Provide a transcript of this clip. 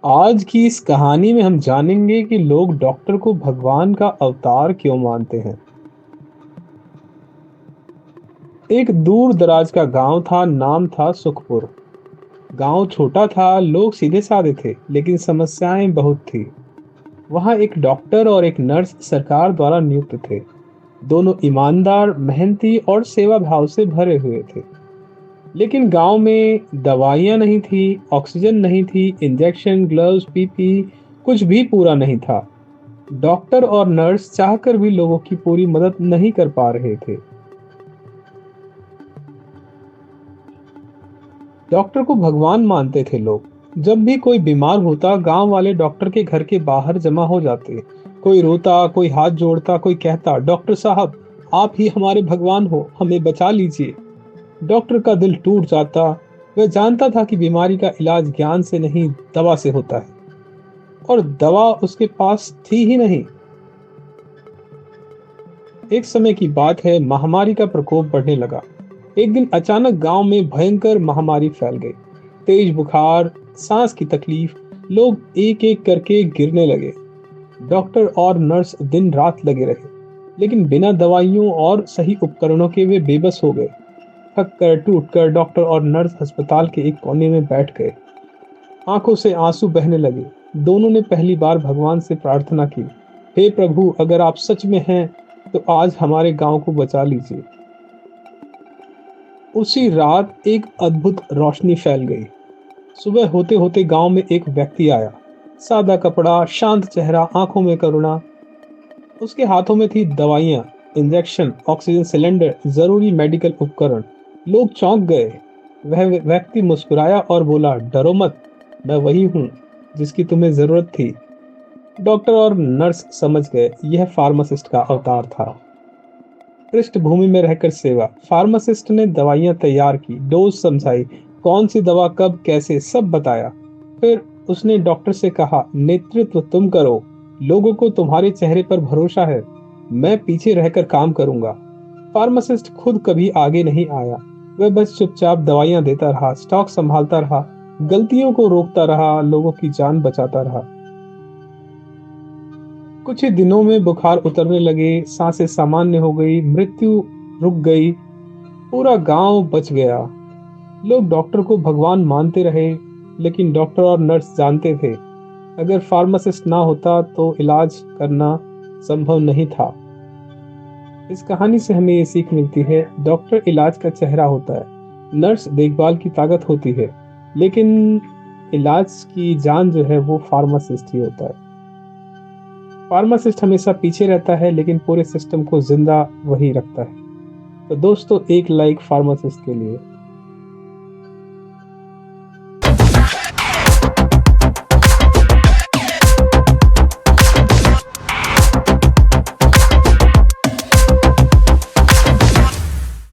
आज की इस कहानी में हम जानेंगे कि लोग डॉक्टर को भगवान का अवतार क्यों मानते हैं। एक दूर दराज का गांव था, नाम था सुखपुर। गांव छोटा था, लोग सीधे साधे थे, लेकिन समस्याएं बहुत थी। वहां एक डॉक्टर और एक नर्स सरकार द्वारा नियुक्त थे। दोनों ईमानदार, मेहनती और सेवा भाव से भरे हुए थे। लेकिन गांव में दवाइयां नहीं थी, ऑक्सीजन नहीं थी, इंजेक्शन, ग्लव्स, पीपी कुछ भी पूरा नहीं था। डॉक्टर और नर्स चाहकर भी लोगों की पूरी मदद नहीं कर पा रहे थे। डॉक्टर को भगवान मानते थे लोग। जब भी कोई बीमार होता, गांव वाले डॉक्टर के घर के बाहर जमा हो जाते। कोई रोता, कोई हाथ जोड़ता, कोई कहता, डॉक्टर साहब, आप ही हमारे भगवान हो, हमें बचा लीजिए। डॉक्टर का दिल टूट जाता। वह जानता था कि बीमारी का इलाज ज्ञान से नहीं, दवा से होता है, और दवा उसके पास थी ही नहीं। एक समय की बात है, महामारी का प्रकोप बढ़ने लगा। एक दिन अचानक गांव में भयंकर महामारी फैल गई। तेज बुखार, सांस की तकलीफ, लोग एक एक करके गिरने लगे। डॉक्टर और नर्स दिन रात लगे रहे, लेकिन बिना दवाइयों और सही उपकरणों के वे बेबस हो गए। थक कर, टूट कर डॉक्टर और नर्स अस्पताल के एक कोने में बैठ गए। आंखों से आंसू बहने लगे। दोनों ने पहली बार भगवान से प्रार्थना की, हे प्रभु, अगर आप सच में हैं तो आज हमारे गांव को बचा लीजिए। उसी रात एक अद्भुत रोशनी फैल गई। सुबह होते होते गांव में एक व्यक्ति आया। सादा कपड़ा, शांत चेहरा, आंखों में करुणा। उसके हाथों में थी दवाइयां, इंजेक्शन, ऑक्सीजन सिलेंडर, जरूरी मेडिकल उपकरण। लोग चौंक गए। वह व्यक्ति मुस्कुराया और बोला, डरो मत, मैं वही हूँ जिसकी तुम्हें जरूरत थी। डॉक्टर और नर्स समझ गए, यह फार्मासिस्ट का अवतार था। पृष्ठभूमि में रहकर सेवा। फार्मासिस्ट ने दवाइयां तैयार की, डोज समझाई, कौन सी दवा कब कैसे सब बताया। फिर उसने डॉक्टर से कहा, नेतृत्व तुम करो, लोगों को तुम्हारे चेहरे पर भरोसा है, मैं पीछे रहकर काम करूंगा। फार्मासिस्ट खुद कभी आगे नहीं आया। वह बस चुपचाप दवाइयां देता रहा, स्टॉक संभालता रहा, गलतियों को रोकता रहा, लोगों की जान बचाता रहा। कुछ ही दिनों में बुखार उतरने लगे, सांसें सामान्य हो गई, मृत्यु रुक गई। पूरा गांव बच गया। लोग डॉक्टर को भगवान मानते रहे, लेकिन डॉक्टर और नर्स जानते थे, अगर फार्मासिस्ट ना होता तो इलाज करना संभव नहीं था। इस कहानी से हमें ये सीख मिलती है, डॉक्टर इलाज का चेहरा होता है, नर्स देखभाल की ताकत होती है, लेकिन इलाज की जान जो है वो फार्मासिस्ट ही होता है। फार्मासिस्ट हमेशा पीछे रहता है, लेकिन पूरे सिस्टम को जिंदा वही रखता है। तो दोस्तों, एक लाइक फार्मासिस्ट के लिए।